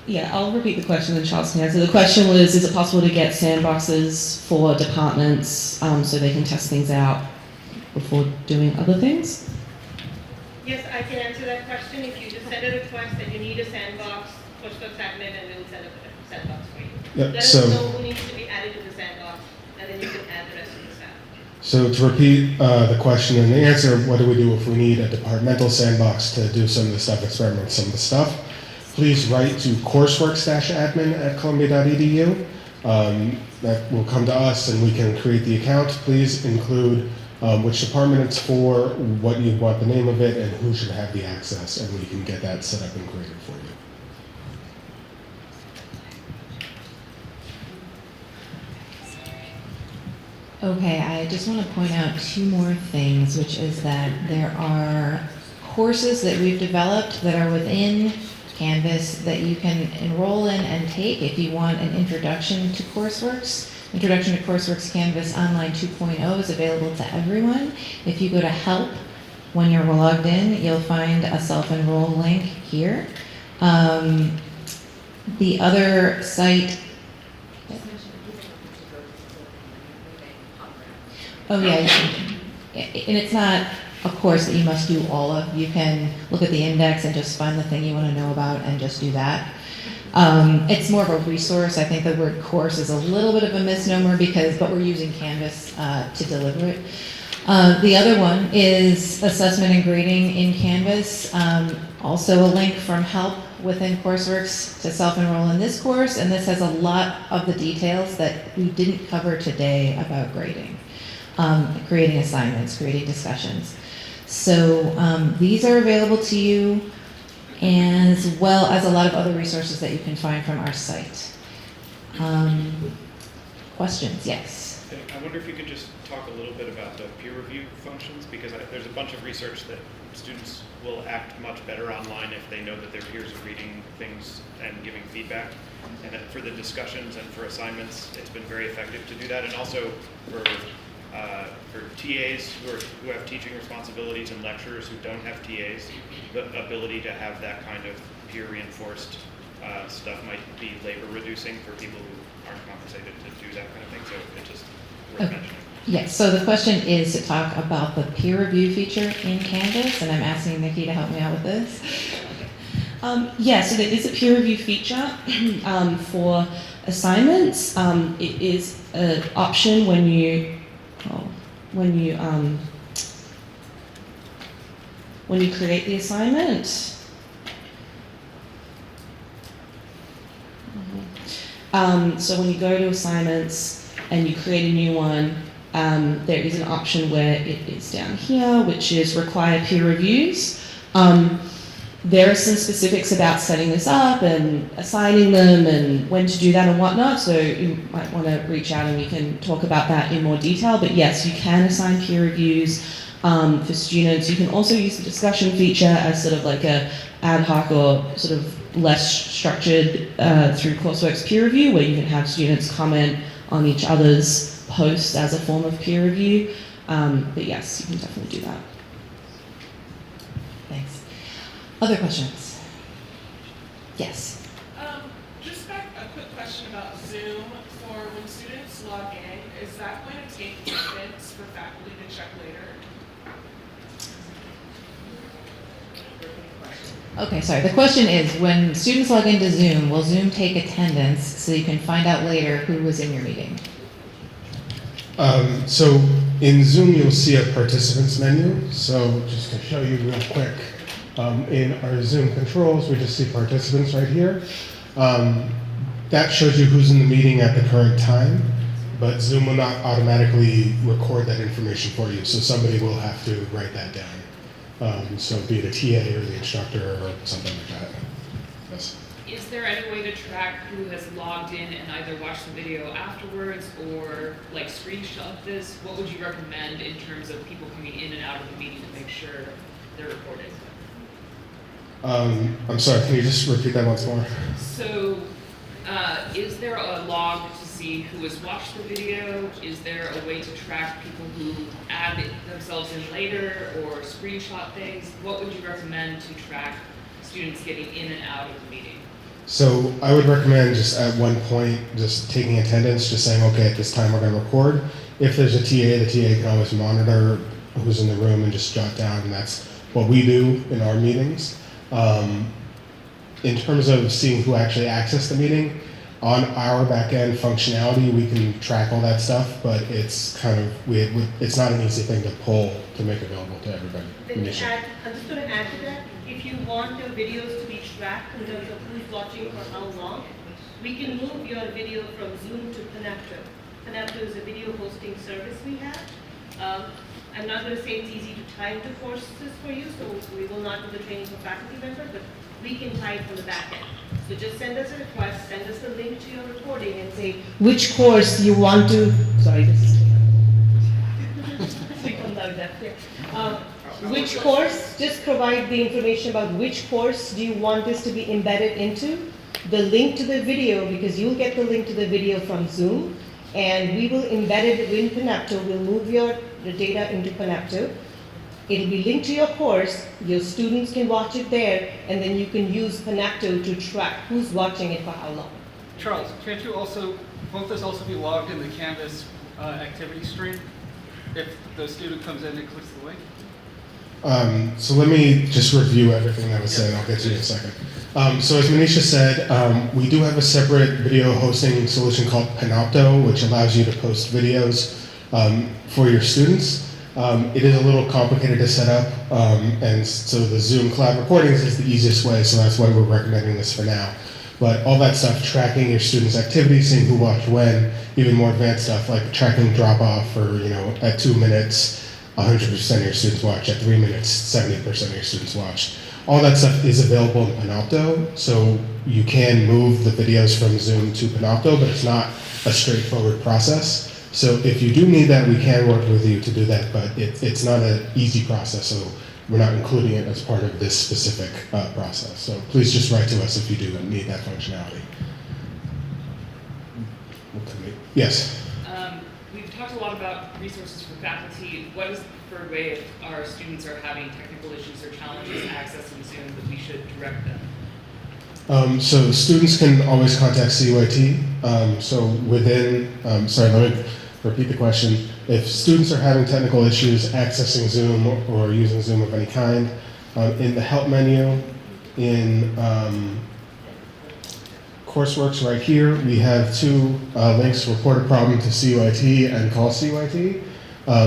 Yeah, I'll repeat the question and Charles can answer. The question was, is it possible to get sandboxes for departments so they can test things out before doing other things? Yes, I can answer that question. If you just send a request that you need a sandbox, CourseWorks admin, and we'll set up a sandbox for you. Yep, Let us know who needs to be added to the sandbox, and then you can add the rest of the staff. So to repeat the question and the answer, what do we do if we need a departmental sandbox to do some of the stuff, experiment with some of the stuff? Please write to CourseWorks-admin@columbia.edu. That will come to us and we can create the account. Please include which department it's for, what you want the name of it, and who should have the access, and we can get that set up and created for you. Okay, I just want to point out two more things, which is that there are courses that we've developed that are within Canvas that you can enroll in and take if you want an introduction to CourseWorks. Introduction to CourseWorks Canvas Online 2.0 is available to everyone. If you go to Help, when you're logged in, you'll find a self-enroll link here. The other site. Oh yeah, and it's not a course that you must do all of. You can look at the index and just find the thing you want to know about and just do that. It's more of a resource. I think the word course is a little bit of a misnomer but we're using Canvas to deliver it. The other one is assessment and grading in Canvas. Also a link from Help within CourseWorks to self-enroll in this course, and this has a lot of the details that we didn't cover today about grading, creating assignments, creating discussions. So these are available to you, as well as a lot of other resources that you can find from our site. Questions? Yes. I wonder if you could just talk a little bit about the peer review functions, because there's a bunch of research that students will act much better online if they know that their peers are reading things and giving feedback. And that for the discussions and for assignments, it's been very effective to do that. And also for TAs who have teaching responsibilities and lecturers who don't have TAs, the ability to have that kind of peer reinforced stuff might be labor reducing for people who aren't compensated to do that kind of thing. So it's just worth mentioning. Yes, so the question is to talk about the peer review feature in Canvas, and I'm asking Nikki to help me out with this. Yeah, so there is a peer review feature for assignments. It is an option when you create the assignment. So when you go to assignments and you create a new one, there is an option where it is down here, which is require peer reviews. There are some specifics about setting this up and assigning them and when to do that and whatnot, so you might want to reach out and we can talk about that in more detail. But yes, you can assign peer reviews for students. You can also use the discussion feature as sort of like a ad hoc or sort of less structured through CourseWorks peer review, where you can have students comment on each other's posts as a form of peer review. But yes, you can definitely do that. Thanks. Other questions? Yes. Just back a quick question about Zoom. For when students log in, is that going to take attendance for faculty to check later? Okay, sorry. The question is, when students log into Zoom, will Zoom take attendance so you can find out later who was in your meeting? So in Zoom, you'll see a participants menu. So just to show you real quick, in our Zoom controls, we just see participants right here. That shows you who's in the meeting at the current time, but Zoom will not automatically record that information for you. So somebody will have to write that down. So be it a TA or the instructor or something like that. Yes. Is there any way to track who has logged in and either watched the video afterwards or like screenshot this? What would you recommend in terms of people coming in and out of the meeting to make sure they're recorded? I'm sorry, can you just repeat that once more? So, is there a log to see who has watched the video? Is there a way to track people who add themselves in later or screenshot things? What would you recommend to track students getting in and out of the meeting? So I would recommend just at one point, just taking attendance, just saying, okay, at this time we're going to record. If there's a TA, the TA can always monitor who's in the room and just jot down, and that's what we do in our meetings. In terms of seeing who actually accessed the meeting, on our back-end functionality, we can track all that stuff, but it's kind of, it's not an easy thing to pull to make available to everybody. I'm just going to add to that. If you want your videos to be tracked in terms of who's watching for how long, we can move your video from Zoom to Connector. Connector is a video hosting service we have. I'm not going to say it's easy to tie into courses for you, so we will not do the training for faculty members, but we can tie it from the back end. So just send us a request, send us a link to your recording and say which course you want to, sorry, this is Which course, just provide the information about which course do you want this to be embedded into, the link to the video, because you'll get the link to the video from Zoom, and we will embed it in Panepto. We'll move the data into Panepto. It'll be linked to your course, your students can watch it there, and then you can use Panepto to track who's watching it for how long. Charles, won't this also be logged in the Canvas activity stream if the student comes in and clicks the link? So let me just review everything I was saying. I'll get to you in a second. So as Manisha said, we do have a separate video hosting solution called Panopto, which allows you to post videos for your students. It is a little complicated to set up, and so the Zoom cloud recordings is the easiest way, so that's why we're recommending this for now. But all that stuff, tracking your students' activities, seeing who watched when, even more advanced stuff like tracking drop-off, or at 2 minutes, 100% of your students watch. At 3 minutes, 70% of your students watch. All that stuff is available in Panopto, so you can move the videos from Zoom to Panopto, but it's not a straightforward process. So if you do need that, we can work with you to do that, but it's not an easy process, so we're not including it as part of this specific process. So please just write to us if you do need that functionality. Yes? We've talked a lot about resources for faculty. What is the preferred way if our students are having technical issues or challenges accessing Zoom that we should direct them? So students can always contact CUIT. So within, sorry, let me repeat the question. If students are having technical issues accessing Zoom or using Zoom of any kind, in the help menu in CourseWorks right here, we have 2 links: report a problem to CUIT and call CUIT.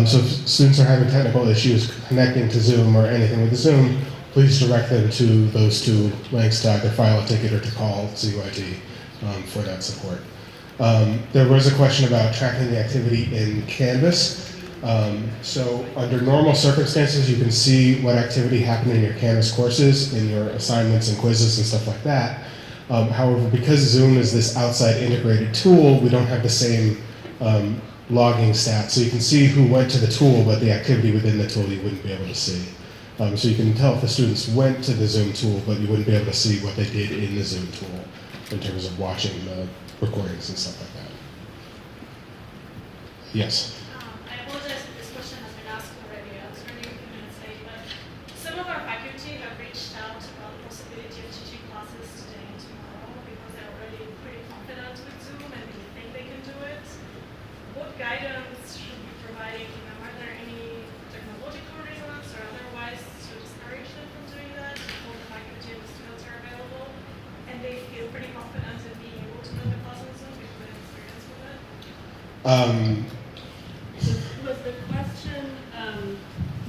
So if students are having technical issues connecting to Zoom or anything with the Zoom, please direct them to those 2 links to either file a ticket or to call CUIT for that support. There was a question about tracking the activity in Canvas. So under normal circumstances, you can see what activity happened in your Canvas courses, in your assignments and quizzes and stuff like that. However, because Zoom is this outside integrated tool, we don't have the same logging stats. So you can see who went to the tool, but the activity within the tool you wouldn't be able to see. So you can tell if the students went to the Zoom tool, but you wouldn't be able to see what they did in the Zoom tool in terms of watching the recordings and stuff like that. Yes? I apologize if this question has been asked already. I was running a few minutes late, but some of our faculty have reached out about the possibility of teaching classes today and tomorrow because they're already pretty confident with Zoom and they think they can do it. What guidance should we be providing them? Are there any technological reasons or otherwise to discourage them from doing that before the faculty and the students are available and they feel pretty confident in being able to run the class on Zoom because they have experience with it? Was the question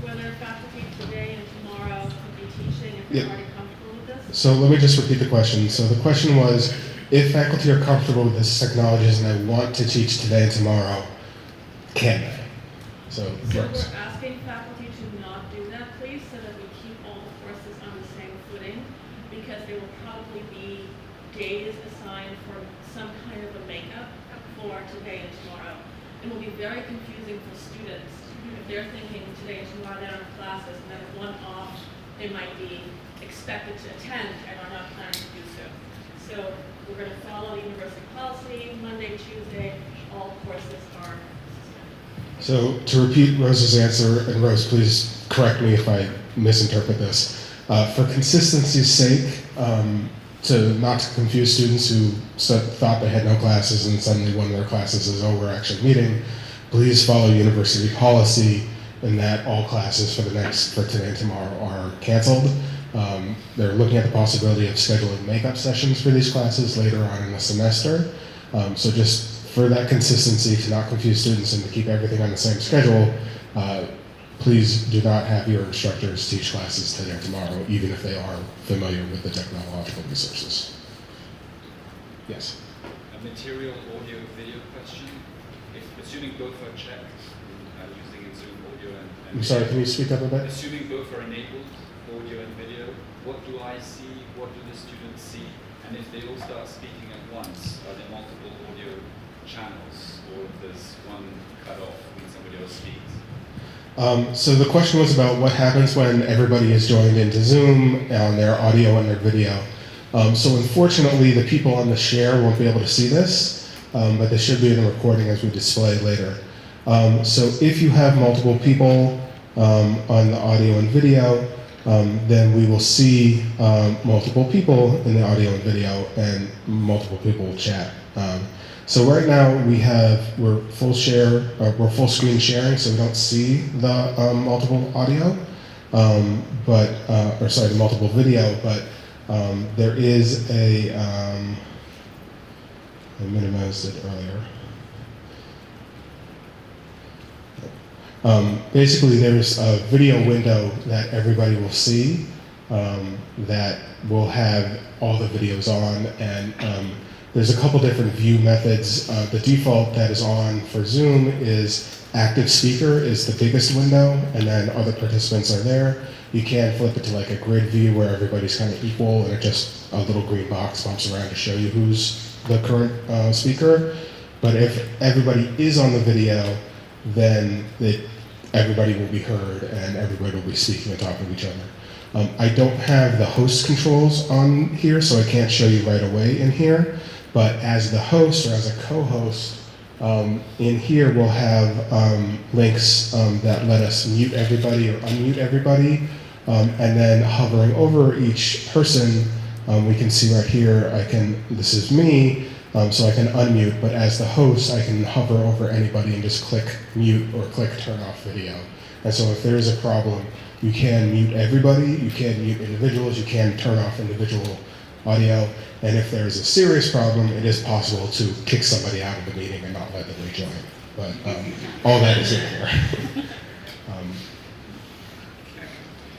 whether faculty today and tomorrow could be teaching if they're already comfortable with this? So let me just repeat the question. So the question was, if faculty are comfortable with this technologies and they want to teach today and tomorrow, can they? So we're asking faculty to not do that, please, so that we keep all the courses on the same footing, because there will probably be days assigned for some kind of a makeup for today and tomorrow. It will be very confusing for students if they're thinking today and tomorrow they don't have classes, and then one off they might be expected to attend and are not planning to do so. So we're going to follow the university policy. Monday, Tuesday, all courses are consistent. So to repeat Rose's answer, and Rose, please correct me if I misinterpret this. For consistency's sake, not to confuse students who thought they had no classes and suddenly one of their classes is over actually meeting, please follow university policy in that all classes for today and tomorrow are canceled. They're looking at the possibility of scheduling makeup sessions for these classes later on in the semester. So just for that consistency, to not confuse students and to keep everything on the same schedule, please do not have your instructors teach classes today or tomorrow, even if they are familiar with the technological resources. Yes? A material audio video question. Assuming both are checked, using Zoom audio and I'm sorry, can you speak up a bit? Assuming both are enabled, audio and video, what do I see, what do the students see, and if they all start speaking at once, are there multiple audio channels, or if there's one cut off when somebody else speaks? So the question was about what happens when everybody is joined into Zoom on their audio and their video. So unfortunately, the people on the share won't be able to see this, but they should be in the recording as we display later. So if you have multiple people on the audio and video, then we will see multiple people in the audio and video, and multiple people will chat. So right now we're full screen sharing, so we don't see the multiple audio, the multiple video, but there is I minimized it earlier. Basically, there's a video window that everybody will see that will have all the videos on, and there's a couple different view methods. The default that is on for Zoom is active speaker is the biggest window, and then other participants are there. You can flip it to like a grid view where everybody's kind of equal, and it just a little green box bumps around to show you who's the current speaker. But if everybody is on the video, then everybody will be heard and everybody will be speaking and talking to each other. I don't have the host controls on here, so I can't show you right away in here. But as the host or as a co-host, in here we'll have links that let us mute everybody or unmute everybody. And then hovering over each person, we can see right here, this is me, so I can unmute, but as the host, I can hover over anybody and just click mute or click turn off video. And so if there is a problem, you can mute everybody, you can mute individuals, you can turn off individual audio, and if there's a serious problem, it is possible to kick somebody out of the meeting and not let them rejoin. But all that is in here.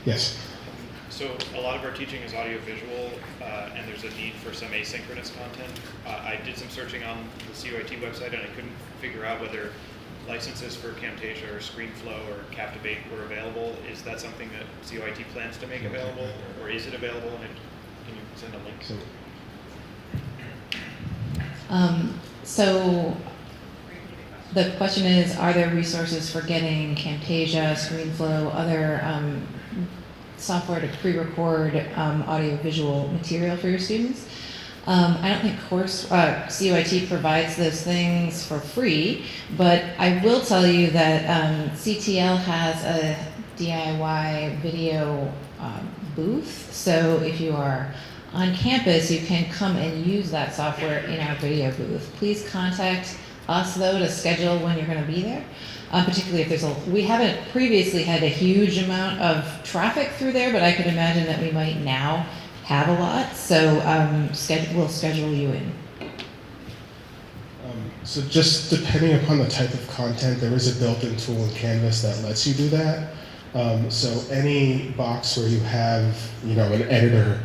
Yes? So a lot of our teaching is audio-visual, and there's a need for some asynchronous content. I did some searching on the CUIT website, and I couldn't figure out whether licenses for Camtasia or ScreenFlow or Captivate were available. Is that something that CUIT plans to make available, or is it available? And can you send a link? So the question is, are there resources for getting Camtasia, ScreenFlow, other software to pre-record audio-visual material for your students? I don't think CUIT provides those things for free, but I will tell you that CTL has a DIY video booth. So if you are on campus, you can come and use that software in our video booth. Please contact us though to schedule when you're going to be there. Particularly if we haven't previously had a huge amount of traffic through there, but I could imagine that we might now have a lot. So we'll schedule you in. So just depending upon the type of content, there is a built-in tool in Canvas that lets you do that. So any box where you have, an editor,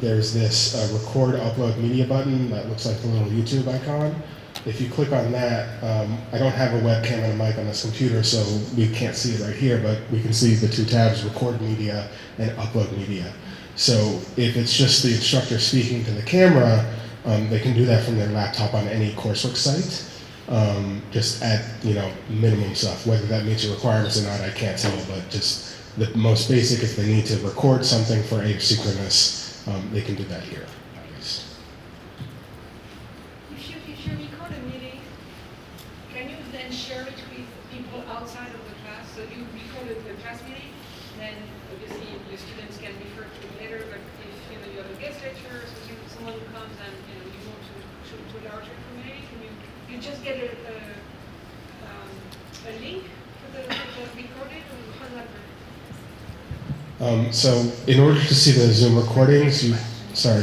there's this record upload media button that looks like the little YouTube icon. If you click on that, I don't have a webcam and a mic on this computer, so we can't see it right here, but we can see the two tabs, record media and upload media. So if it's just the instructor speaking to the camera, they can do that from their laptop on any CourseWorks site. Just at, minimum stuff. Whether that meets your requirements or not, I can't tell, but just the most basic, if they need to record something for asynchronous, they can do that here. If you record a meeting, can you then share it with people outside of the class? So you recorded the class meeting, then obviously your students can refer to it later, but if you have a guest lecturer, so someone who comes and you want to a larger community, can you just get a link to the recorded, or how does that work? So in order to see the Zoom recordings, so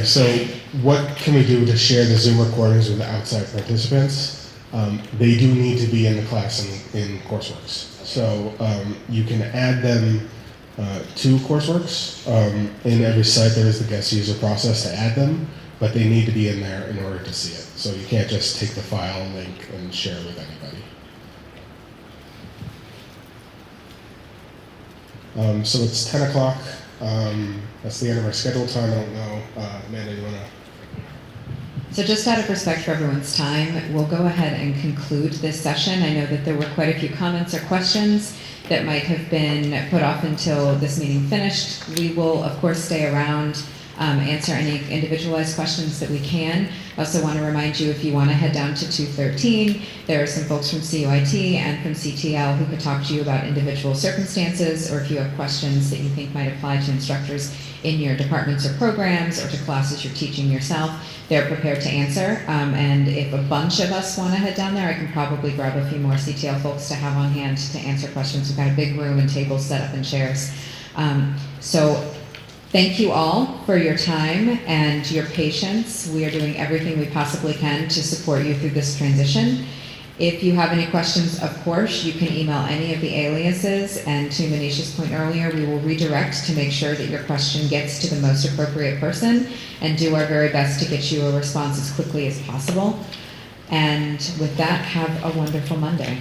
what can we do to share the Zoom recordings with outside participants? They do need to be in the class in CourseWorks. So you can add them to CourseWorks. In every site there is the guest user process to add them, but they need to be in there in order to see it. So you can't just take the file link and share it with anybody. So it's 10 o'clock. That's the end of our scheduled time. I don't know. Amanda, you want to? So just out of respect for everyone's time, we'll go ahead and conclude this session. I know that there were quite a few comments or questions that might have been put off until this meeting finished. We will, of course, stay around, answer any individualized questions that we can. I also want to remind you, if you want to head down to 213, there are some folks from CUIT and from CTL who could talk to you about individual circumstances, or if you have questions that you think might apply to instructors in your departments or programs or to classes you're teaching yourself, they're prepared to answer. And if a bunch of us want to head down there, I can probably grab a few more CTL folks to have on hand to answer questions. We've got a big room and tables set up and chairs. So thank you all for your time and your patience. We are doing everything we possibly can to support you through this transition. If you have any questions, of course, you can email any of the aliases, and to Manisha's point earlier, we will redirect to make sure that your question gets to the most appropriate person and do our very best to get you a response as quickly as possible. And with that, have a wonderful Monday.